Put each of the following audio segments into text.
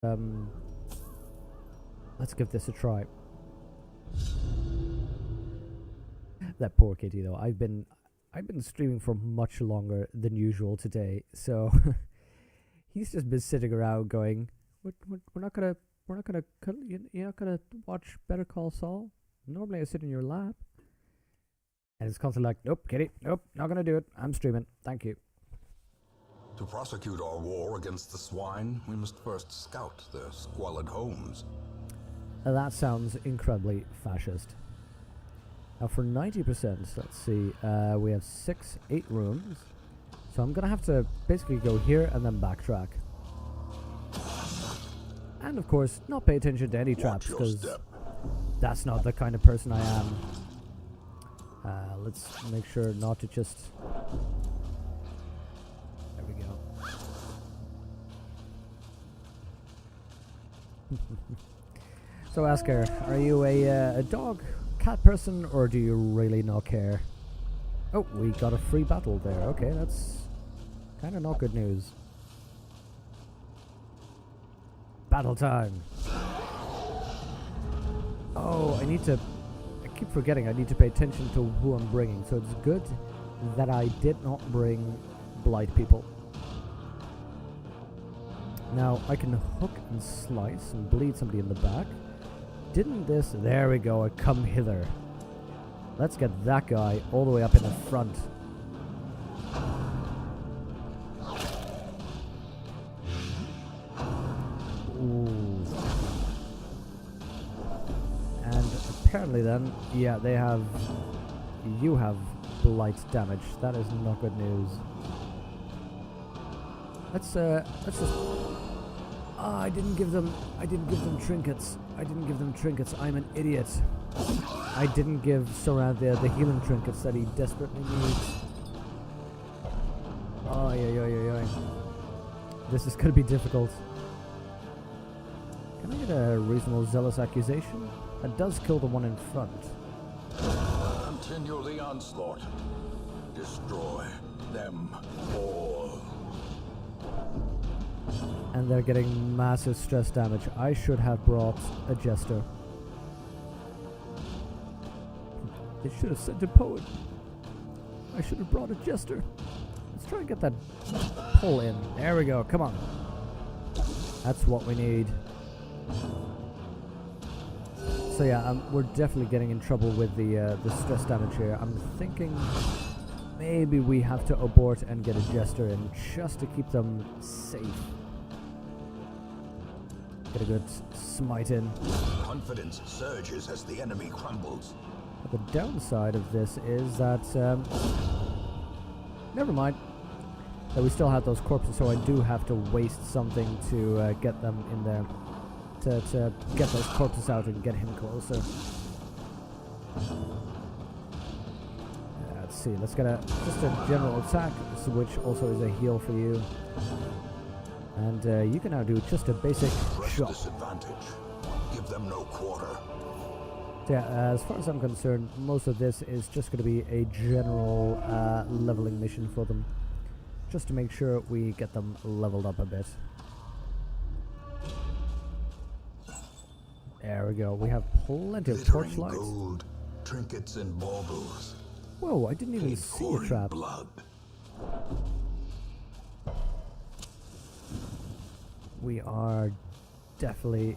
Um, let's give this a try. That poor kitty, though. I've been streaming for much longer than usual today, so he's just been sitting around going, "We're not gonna, you're not gonna watch Better Call Saul. Normally I sit in your lap." And it's constantly like, "Nope, kitty, nope, not gonna do it. I'm streaming. Thank you." To prosecute our war against the swine, we must first scout their squalid homes. That sounds incredibly fascist. Now for 90%, let's see, we have 8 rooms. So I'm gonna have to basically go here and then backtrack. And of course, not pay attention to any traps, because that's not the kind of person I am. Let's make sure not to just... There we go. So Asker, are you a dog, cat person, or do you really not care? Oh, we got a free battle there. Okay, that's kind of not good news. Battle time. Oh, I keep forgetting I need to pay attention to who I'm bringing, so it's good that I did not bring blight people. Now, I can hook and slice and bleed somebody in the back. Didn't this... There we go, a come hither. Let's get that guy all the way up in the front. Ooh. And apparently then, yeah, they have... You have blight damage. That is not good news. Let's just... I didn't give them trinkets. I'm an idiot. I didn't give Sorad the healing trinkets that he desperately needs. Oh, yeah. This is gonna be difficult. Can I get a reasonable zealous accusation? That does kill the one in front. Continue the onslaught. Destroy them all. And they're getting massive stress damage. I should have brought a jester. They should have sent a poet. I should have brought a jester. Let's try and get that pull in. There we go. Come on. That's what we need. So yeah, we're definitely getting in trouble with the stress damage here. I'm thinking maybe we have to abort and get a jester in just to keep them safe. Get a good smite in. Confidence surges as the enemy crumbles. But the downside of this is that... never mind. That we still have those corpses, so I do have to waste something to get them in there. To get those corpses out and get him closer. Let's see, let's get just a general attack, which also is a heal for you. And you can now do just a basic shot. Disadvantage. Give them no quarter. So yeah, as far as I'm concerned, most of this is just going to be a general leveling mission for them. Just to make sure we get them leveled up a bit. There we go. We have plenty of torchlights. Gold, trinkets and baubles. Whoa, I didn't even see a trap. Blood. We definitely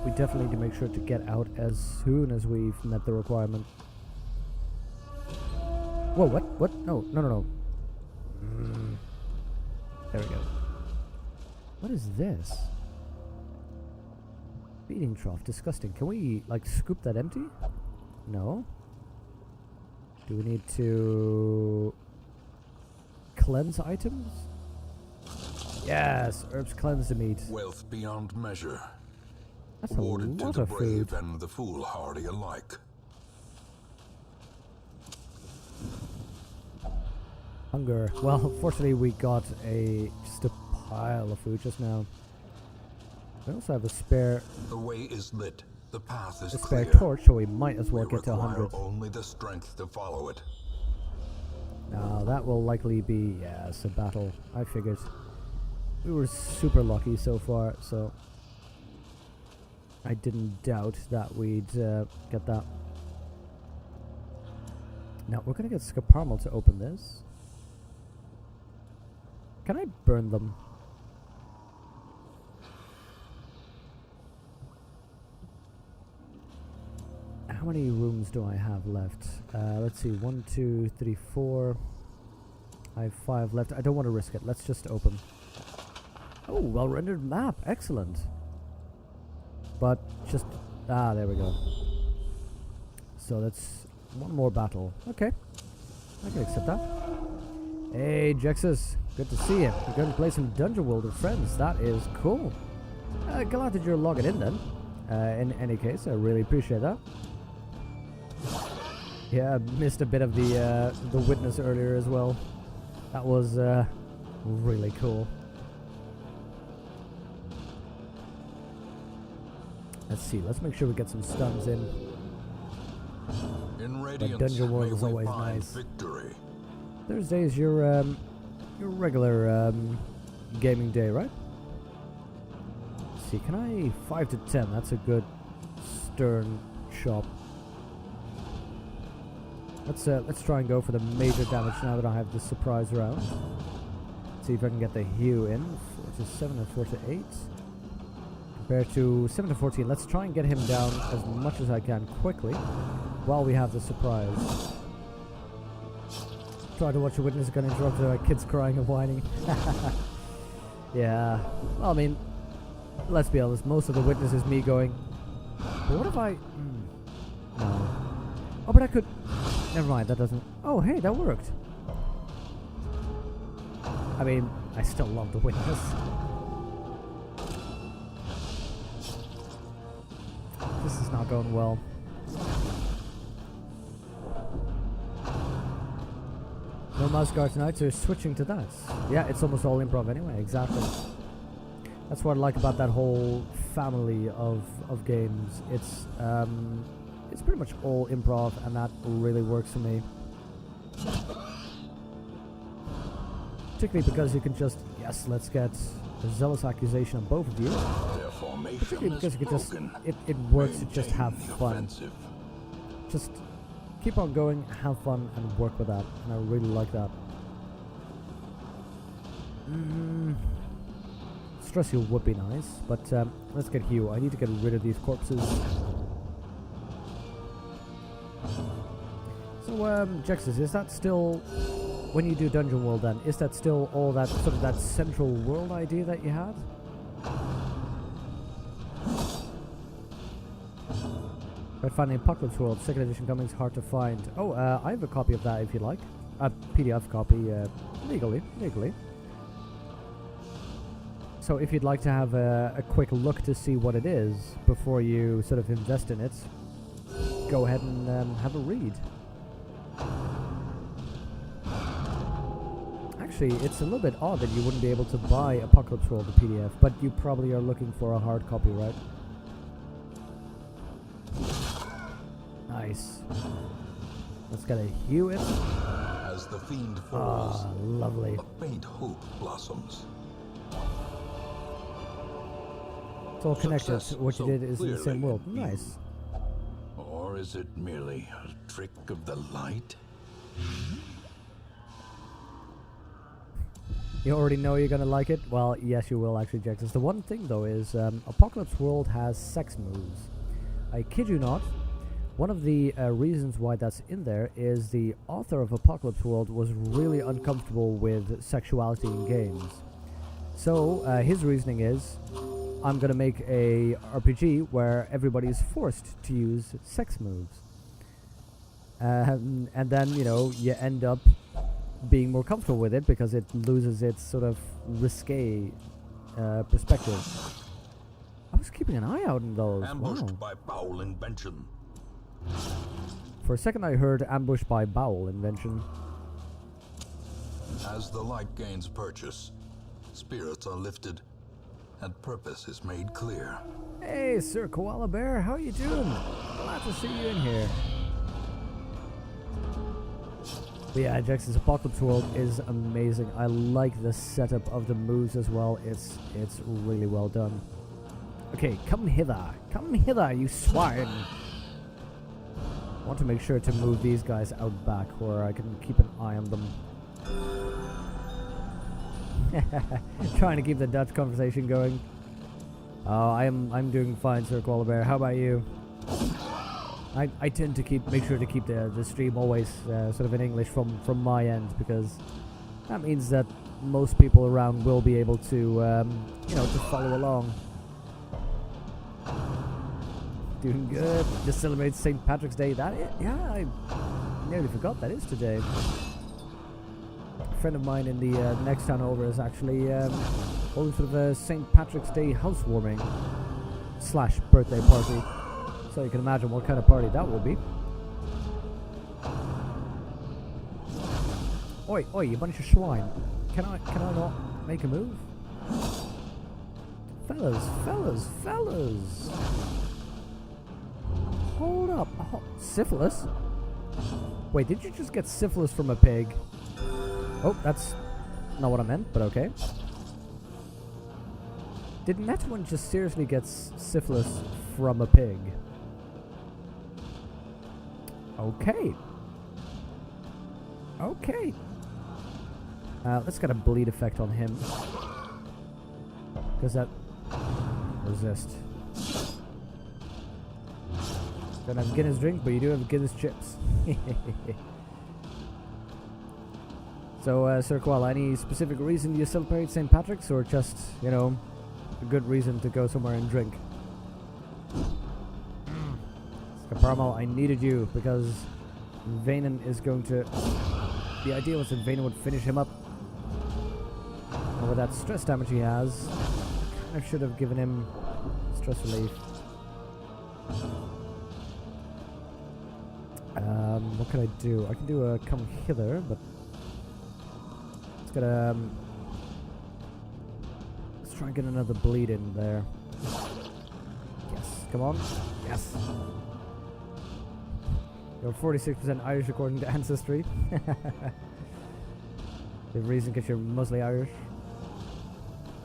need to make sure to get out as soon as we've met the requirement. Whoa, what? No. There we go. What is this? Feeding trough, disgusting. Can we, like, scoop that empty? No. Do we need to cleanse items? Yes, herbs cleanse the meat. Wealth beyond measure. That's Awarded a to lot the of brave food. and the foolhardy alike. Hunger. Well, fortunately we got just a pile of food just now. We also have a spare... The way is lit. The path is spare clear. torch, so we might as well get to 100. Only the strength to follow it. Now that will likely be, yes, a battle. I figured. we were super lucky so far, so I didn't doubt that we'd get that. Now we're gonna get Scaparmal to open this. Can I burn them? How many rooms do I have left? Let's see, 1, 2, 3, 4. I have 5 left. I don't want to risk it. Let's just open. Oh, well-rendered map. Excellent. But just... there we go. So that's one more battle. Okay. I can accept that. Hey, Jexus. Good to see you. You're going to play some Dungeon World with friends. That is cool. Glad that you're logging in then. In any case, I really appreciate that. Yeah, I missed a bit of the witness earlier as well. That was really cool. Let's see. Let's make sure we get some stuns in. But Dungeon World is always nice. Victory. Thursday is your regular gaming day, right? Let's see. Can I 5 to 10? That's a good stern shot. Let's try and go for the major damage now that I have the surprise round. See if I can get the Hue in, which is 7 and 4 to 8. Compared to 7 to 14, let's try and get him down as much as I can quickly while we have the surprise. Try to watch a witness gonna interrupt kids crying and whining. Yeah, well, I mean, let's be honest, most of the witness is me going, but what if I... no. Oh, but I could... Never mind, that doesn't... Oh, hey, that worked. I mean, I still love the witness. This is not going well. No mouse guard tonight, so switching to that. Yeah, it's almost all improv anyway, exactly. That's what I like about that whole family of games. It's pretty much all improv, and that really works for me. Particularly because you can just, yes, let's get a zealous accusation on both of you. Particularly because you can just, it works to just have fun. Just keep on going, have fun, and work with that. And I really like that. Stress heal would be nice, but let's get Hugh. I need to get rid of these corpses. So, Jexus, is that still, when you do Dungeon World then, is that still all that, sort of that central world idea that you had? But finding Apocalypse World, 2nd edition coming is hard to find. Oh, I have a copy of that if you like. A PDF copy, legally. So if you'd like to have a quick look to see what it is before you sort of invest in it, go ahead and have a read. Actually, it's a little bit odd that you wouldn't be able to buy Apocalypse World, the PDF, but you probably are looking for a hard copy, right? Nice. Let's get a Hue in. As the fiend falls, lovely. a faint hope blossoms. It's all connected. Success What you so did is in the same world. clearly Nice. Or is it merely a trick of the light? You already know you're gonna like it? Well, yes you will actually, Jexus. The one thing though is Apocalypse World has sex moves. I kid you not. One of the reasons why that's in there is the author of Apocalypse World was really uncomfortable with sexuality in games. So his reasoning is, I'm gonna make a RPG where everybody is forced to use sex moves. And then, you know, you end up being more comfortable with it because it loses its sort of risque perspective. I was keeping an eye out on those. Ambushed by foul invention. For a second I heard ambushed by bowel invention. As the light gains purchase, spirits are lifted, and purpose is made clear. Hey, Sir Koala Bear, how you doing? Glad to see you in here. But yeah, Jax's Apocalypse World is amazing. I like the setup of the moves as well. It's really well done. Okay, come hither. Come hither, you swine. I want to make sure to move these guys out back where I can keep an eye on them. Trying to keep the Dutch conversation going. Oh, I'm doing fine, Sir Koala Bear. How about you? I tend to make sure to keep the stream always sort of in English from my end, because that means that most people around will be able to you know, to follow along. Doing good. Just celebrates St. Patrick's Day. Yeah, I nearly forgot that is today. A friend of mine in the next town over is actually holding sort of a St. Patrick's Day housewarming / birthday party. So you can imagine what kind of party that will be. Oi, oi, you bunch of swine. Can I not make a move? Fellas. Hold up. Oh, syphilis? Wait, did you just get syphilis from a pig? Oh, that's not what I meant, but okay. Did Netwin just seriously get syphilis from a pig? Okay. Let's get a bleed effect on him. Because that... resist. Don't have Guinness drink, but you do have Guinness chips. So, Sir Koala, any specific reason you celebrate St. Patrick's, or just, you know, a good reason to go somewhere and drink? Caparmal, I needed you, because Vanen is going to... The idea was that Vanen would finish him up. And with that stress damage he has, I kind of should have given him stress relief. What can I do? I can do a come hither, but let's get a let's try and get another bleed in there. Yes, come on. Yes. You're 46% Irish according to Ancestry. The reason because you're mostly Irish.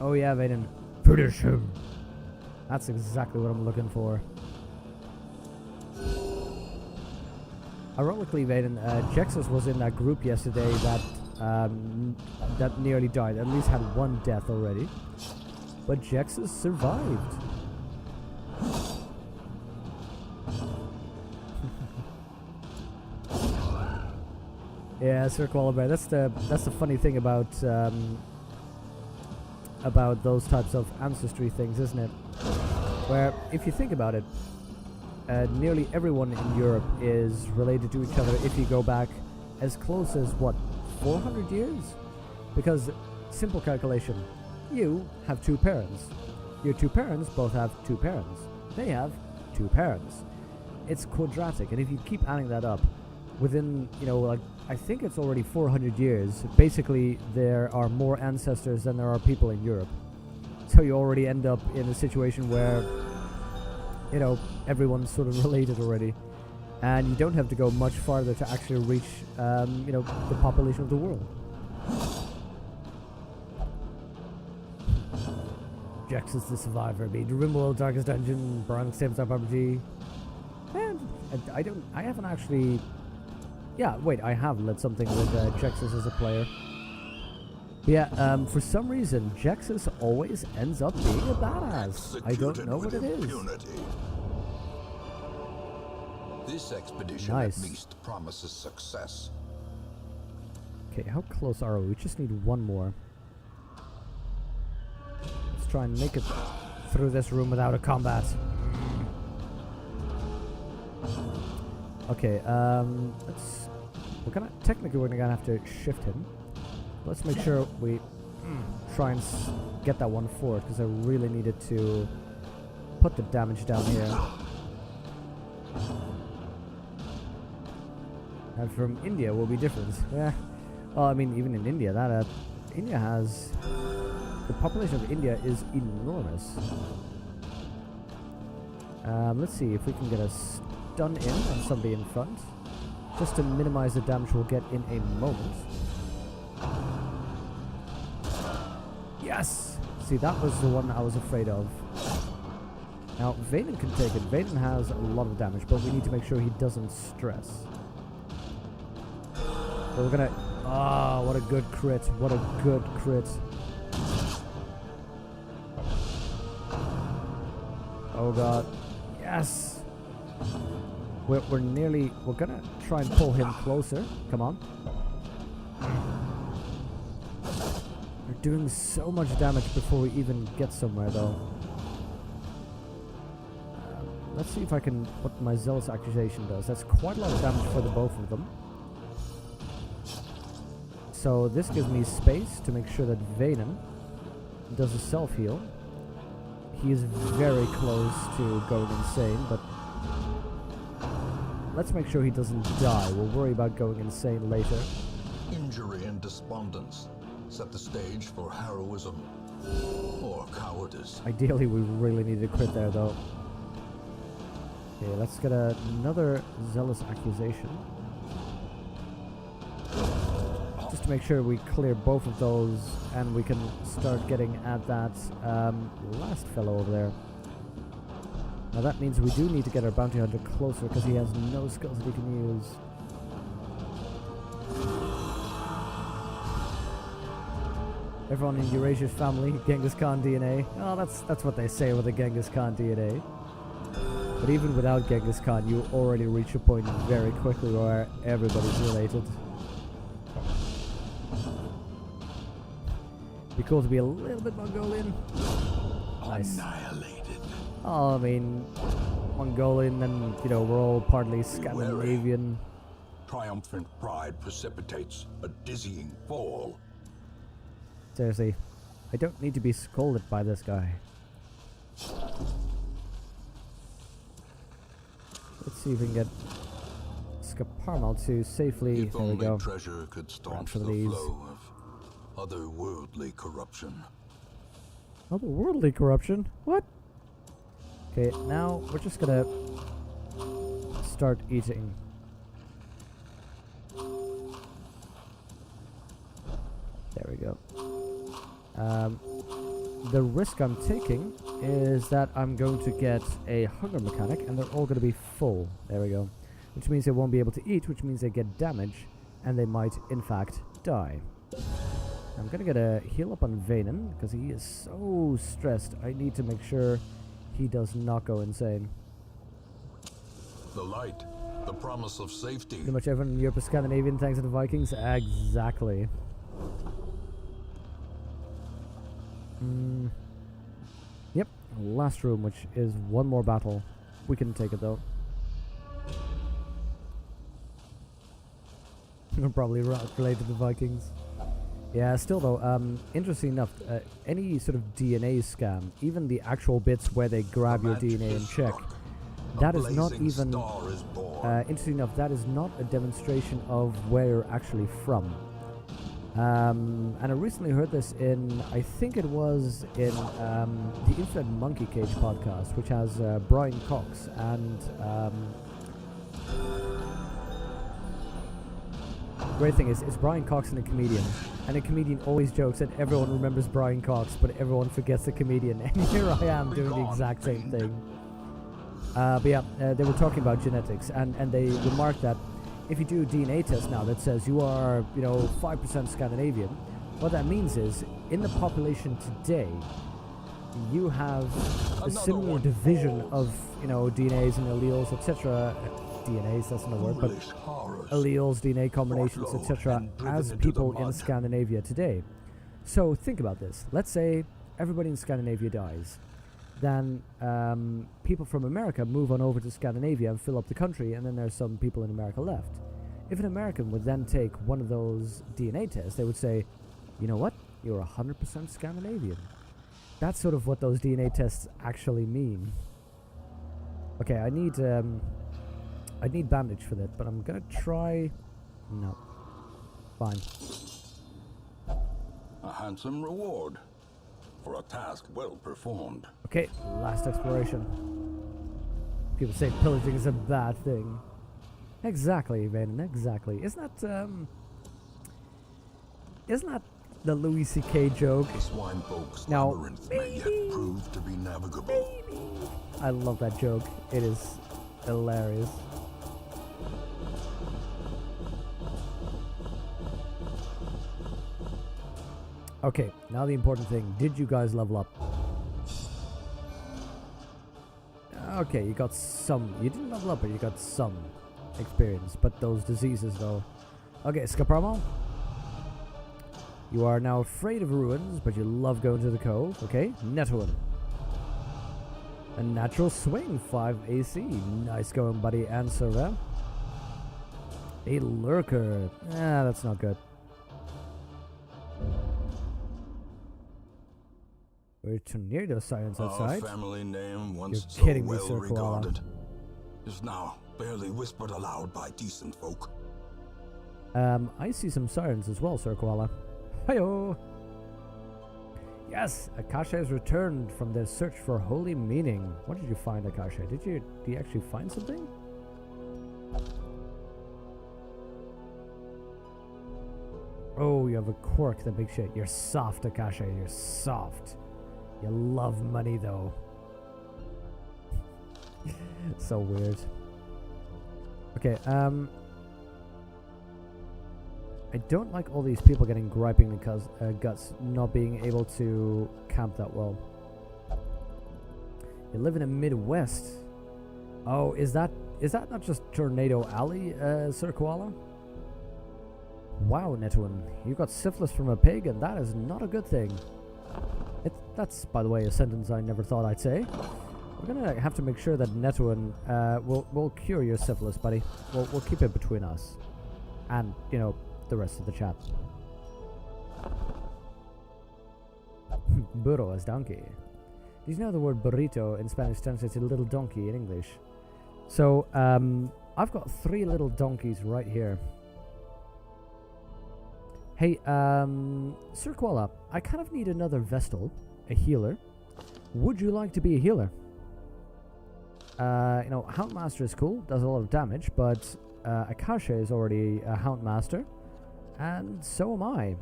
Oh yeah, Vaden. Finish him. That's exactly what I'm looking for. Ironically, Vaden, Jexus was in that group yesterday that that nearly died. At least had one death already. But Jexus survived. Yeah, Sir Koala Bear. That's the funny thing about those types of ancestry things, isn't it? Where, if you think about it, nearly everyone in Europe is related to each other if you go back as close as, what, 400 years? Because, simple calculation, you have two parents. Your two parents both have two parents. They have two parents. It's quadratic, and if you keep adding that up, within, you know, like, I think it's already 400 years, basically there are more ancestors than there are people in Europe. So you already end up in a situation where, you know, everyone's sort of related already. And you don't have to go much farther to actually reach, you know, the population of the world. Jax is the survivor, beat Rimworld, Darkest Dungeon, Byronic Tabletop RPG. And I haven't actually... Yeah, wait, I have led something with Jexus as a player. But yeah, for some reason, Jexus always ends up being a badass. I don't know what it is. This expedition at least promises success. Okay, how close are we? We just need one more. Let's try and make it through this room without a combat. Okay, technically we're gonna have to shift him. Let's make sure we try and get that one forward, because I really needed to put the damage down here. And from India will be different. Yeah. Well, I mean, even in India, India has... The population of India is enormous. Let's see if we can get a stun in on somebody in front. just to minimize the damage we'll get in a moment. Yes! See, that was the one I was afraid of. Now, Vaynen can take it. Vaynen has a lot of damage, but we need to make sure he doesn't stress. So we're gonna... Ah, what a good crit. What a good crit. Oh god. Yes! We're nearly... We're gonna try and pull him closer. Come on. We're doing so much damage before we even get somewhere, though. Let's see if I can... What my Zealous Accusation does. That's quite a lot of damage for the both of them. So this gives me space to make sure that Vaynen does a self-heal. He is very close to going insane, but let's make sure he doesn't die. We'll worry about going insane later. Injury and despondence set the stage for heroism or cowardice. Ideally, we really need a crit there, though. Okay, let's get another Zealous Accusation. Just to make sure we clear both of those and we can start getting at that last fellow over there. Now that means we do need to get our Bounty Hunter closer because he has no skills that he can use. Everyone in Eurasia's family, Genghis Khan DNA. Oh, that's what they say with the Genghis Khan DNA. But even without Genghis Khan, you already reach a point very quickly where everybody's related. Be cool to be a little bit Mongolian. Nice. Annihilated. Oh, I mean, Mongolian, and you know, we're all partly Scandinavian. Triumphant pride precipitates a dizzying fall. Seriously, I don't need to be scolded by this guy. Let's see if we can get Skaparmal to safely. If There we only go. treasure could staunch for the these. flow of otherworldly corruption. Otherworldly corruption? What? Okay, now we're just gonna start eating. There we go. The risk I'm taking is that I'm going to get a hunger mechanic and they're all going to be full. There we go. Which means they won't be able to eat, which means they get damage and they might, in fact, die. I'm going to get a heal up on Vaynen because he is so stressed. I need to make sure he does not go insane. The light, the promise of safety. Pretty much everyone in Europe is Scandinavian thanks to the Vikings. Exactly. Yep, last room, which is one more battle. We can take it though. Probably related to the Vikings. Yeah, still though, interesting enough, any sort of DNA scan, even the actual bits where they grab your DNA and check, that is not even, interesting enough, that is not a demonstration of where you're actually from. And I recently heard this in, I think it was in the Infinite Monkey Cage podcast, which has Brian Cox and great thing is, it's Brian Cox and a comedian. And a comedian always jokes that everyone remembers Brian Cox, but everyone forgets the comedian. And here I am doing the exact same thing. But yeah, they were talking about genetics, and they remarked that if you do a DNA test now that says you are, 5% Scandinavian, what that means is, in the population today, you have a similar division of, DNAs and alleles, etc. DNAs, that's not a word, but alleles, DNA combinations, etc. as people in Scandinavia today. So think about this. Let's say everybody in Scandinavia dies. Then people from America move on over to Scandinavia and fill up the country, and then there's some people in America left. If an American would then take one of those DNA tests, they would say, you know what, you're 100% Scandinavian. That's sort of what those DNA tests actually mean. Okay, I need bandage for that, but I'm gonna try... No. Fine. A handsome reward for a task well performed. Okay, last exploration. People say pillaging is a bad thing. Exactly, Raiden, exactly. Isn't that the Louis C.K. joke? The swine folk's Now, labyrinth may yet prove to be navigable. I love that joke. It is hilarious. Okay, now the important thing. Did you guys level up? Okay, you got some. You didn't level up, but you got some experience. But those diseases, though. Okay, Scapramo. You are now afraid of ruins, but you love going to the cove. Okay, Netwin. A natural swing, 5 AC. Nice going, buddy. And Serva. A lurker. Ah, that's not good. We're tornado sirens outside. Our family name, once You're so kidding me, well Sir Koala. regarded, is now barely whispered aloud by decent folk. I see some sirens as well, Sir Koala. Hiyo! Yes, Akasha has returned from their search for holy meaning. What did you find, Akasha? Did you actually find something? Oh, you have a quirk that makes you... You're soft, Akasha. You're soft. You love money, though. So weird. Okay, I don't like all these people getting griping because guts not being able to camp that well. You live in the Midwest. Oh, is that not just Tornado Alley, Sir Koala? Wow, Netwin, you got syphilis from a pig, and that is not a good thing. That's, by the way, a sentence I never thought I'd say. We're gonna have to make sure that Netwin will cure your syphilis, buddy. We'll keep it between us, and you know, the rest of the chat. Burro as donkey. Did you know the word burrito in Spanish translates to little donkey in English? So I've got 3 little donkeys right here. Hey, Sir Koala, I kind of need another Vestal, a healer. Would you like to be a healer? You know, Houndmaster is cool, does a lot of damage, but Akasha is already a Houndmaster, and so am I.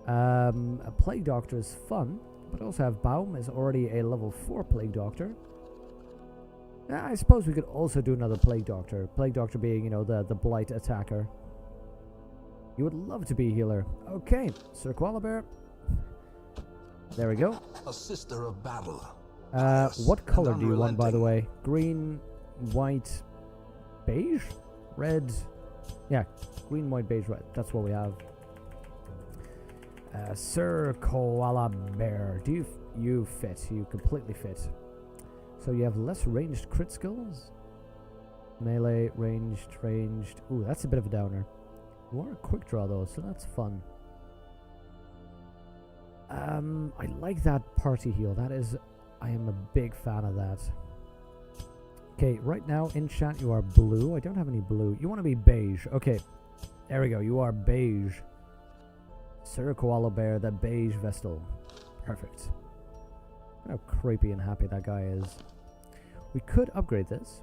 A Plague Doctor is fun, but I also have Baum is already a level 4 Plague Doctor. I suppose we could also do another Plague Doctor. Plague Doctor being, you know, the Blight attacker. You would love to be a healer. Okay, Sir Koala Bear. There we go. A sister of battle. What color do you want, by the way? Green, white, beige? Red? Yeah, green, white, beige, red. That's what we have. Sir Koala Bear. Do you fit? You completely fit. So you have less ranged crit skills? Melee, ranged. Ooh, that's a bit of a downer. You are a quick draw though, so that's fun. I like that party heal. I am a big fan of that. Okay, right now in chat you are blue. I don't have any blue. You want to be beige. Okay, there we go. You are beige. Sir Koala Bear, the beige Vestal. Perfect. Look how creepy and happy that guy is. We could upgrade this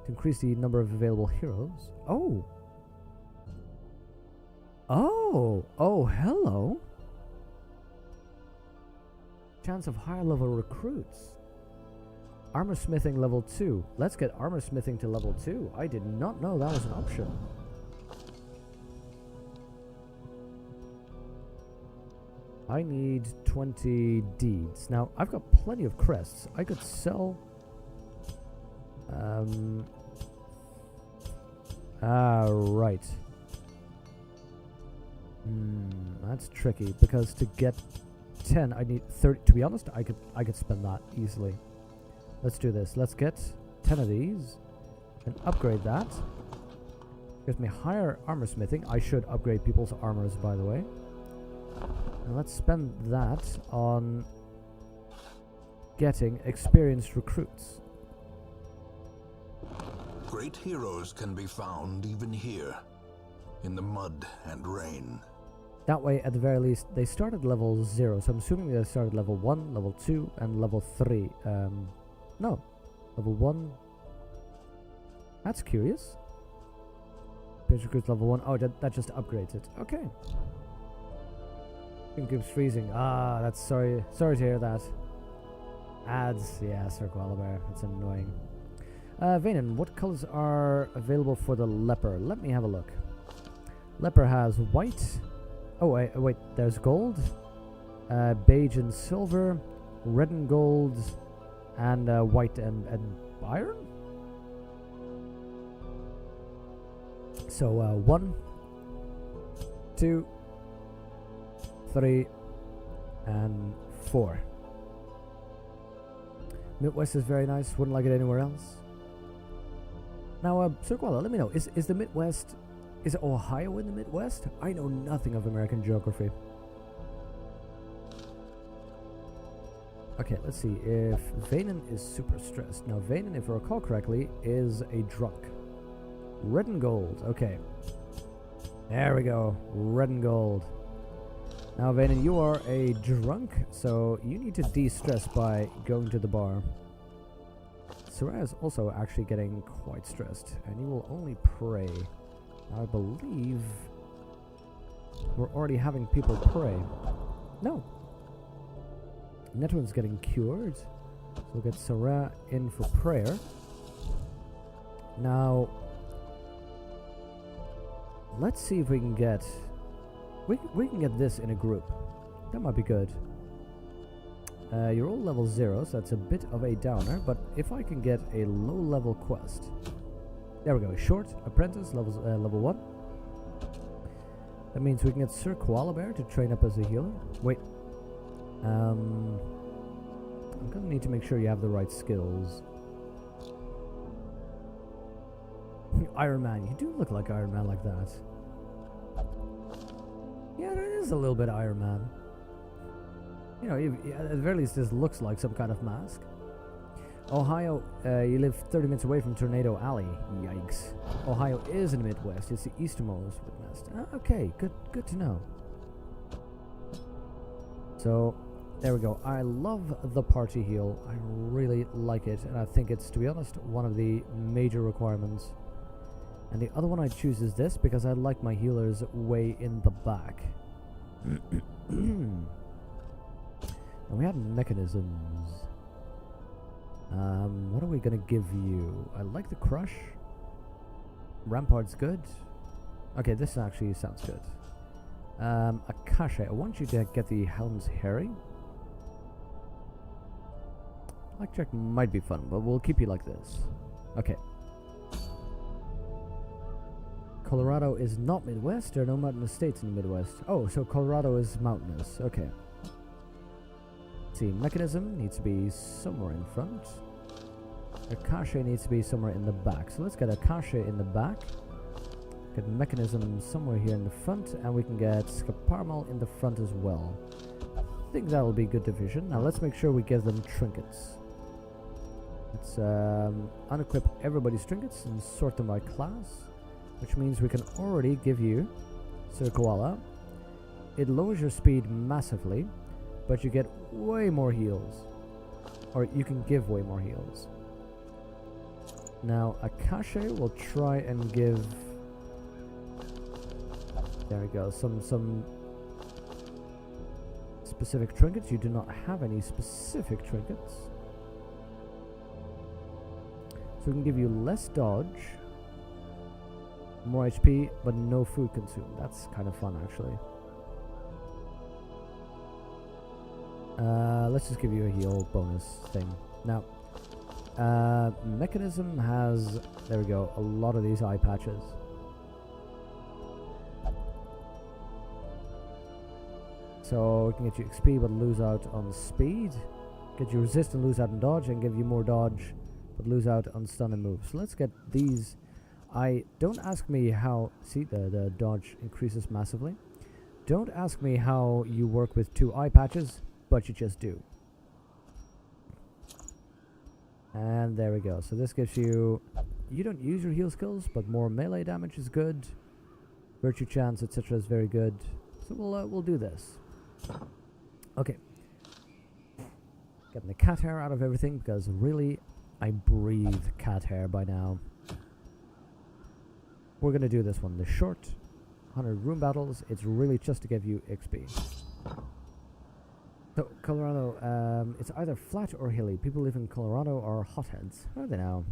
to increase the number of available heroes. Oh! Oh, hello. Chance of higher level recruits. Armor smithing level 2. Let's get armor smithing to level 2. I did not know that was an option. I need 20 deeds. Now, I've got plenty of crests. I could sell... right. That's tricky, because to get 10, I need 30. To be honest, I could spend that easily. Let's do this. Let's get 10 of these and upgrade that. Gives me higher armor smithing. I should upgrade people's armors, by the way. And let's spend that on getting experienced recruits. Great heroes can be found even here, in the mud and rain. That way, at the very least, they start at level 0. So I'm assuming they start at level 1, level 2, and level 3. No. Level 1. That's curious. Pitch recruits level 1. Oh, that just upgrades it. Okay. Thing keeps freezing. Ah, that's sorry to hear that. Ads. Yeah, Sir Koalabear. It's annoying. Vanen, what colors are available for the leper? Let me have a look. Leper has white. Oh, wait. There's gold. Beige and silver. Red and gold. And white and iron? So 1, 2, 3, and 4. Midwest is very nice. Wouldn't like it anywhere else. Now, Sir Koala, let me know. Is the Midwest... Is Ohio in the Midwest? I know nothing of American geography. Okay, let's see. If Vanen is super stressed. Now, Vanen, if I recall correctly, is a drunk. Red and gold. Okay. There we go. Red and gold. Now, Vanen, you are a drunk, so you need to de-stress by going to the bar. Sarah is also actually getting quite stressed, and you will only pray. I believe we're already having people pray. No. Netwin's getting cured, so we'll get Sarah in for prayer. Now, let's see if we can get... We can get this in a group. That might be good. You're all level 0, so that's a bit of a downer, but if I can get a low-level quest... There we go, short apprentice, level 1. That means we can get Sir Koalabear to train up as a healer. Wait. I'm gonna need to make sure you have the right skills. Iron Man, you do look like Iron Man like that. Yeah, there is a little bit Iron Man. You know, at the very least this looks like some kind of mask. Ohio, you live 30 minutes away from Tornado Alley. Yikes. Ohio is in the Midwest. It's the easternmost Midwest. Okay, good to know. So, there we go. I love the party heal. I really like it, and I think it's, to be honest, one of the major requirements. And the other one I choose is this, because I like my healers way in the back. And we have mechanisms. What are we gonna give you? I like the crush. Rampart's good. Okay, this actually sounds good. Akasha, I want you to get the Helm's Herring. Blackjack might be fun, but we'll keep you like this. Okay. Colorado is not Midwest. There are no mountainous states in the Midwest. Oh, so Colorado is mountainous. Okay. Let's see, mechanism needs to be somewhere in front. Akasha needs to be somewhere in the back. So let's get Akasha in the back. Get mechanism somewhere here in the front, and we can get Scaparmal in the front as well. I think that'll be good division. Now let's make sure we give them trinkets. Let's unequip everybody's trinkets and sort them by class, which means we can already give you Sir Koala. It lowers your speed massively, but you get way more heals. Or you can give way more heals. Now, Akasha will try and give... There we go, some specific trinkets. You do not have any specific trinkets. So we can give you less dodge, more HP, but no food consumed. That's kind of fun, actually. Let's just give you a heal bonus thing. Now, mechanism has, there we go, a lot of these eye patches. So we can get you XP but lose out on speed. Get you resist and lose out on dodge, and give you more dodge but lose out on stun and move. So let's get these. Don't ask me how, see the dodge increases massively. Don't ask me how you work with 2 eye patches, but you just do. And there we go. So this gives you don't use your heal skills, but more melee damage is good. Virtue chance, etc. is very good. So we'll do this. Okay. Getting the cat hair out of everything, because really I breathe cat hair by now. we're gonna do this one. The short 100 room battles. It's really just to give you XP. So Colorado, it's either flat or hilly. People live in Colorado are hotheads. How are they now?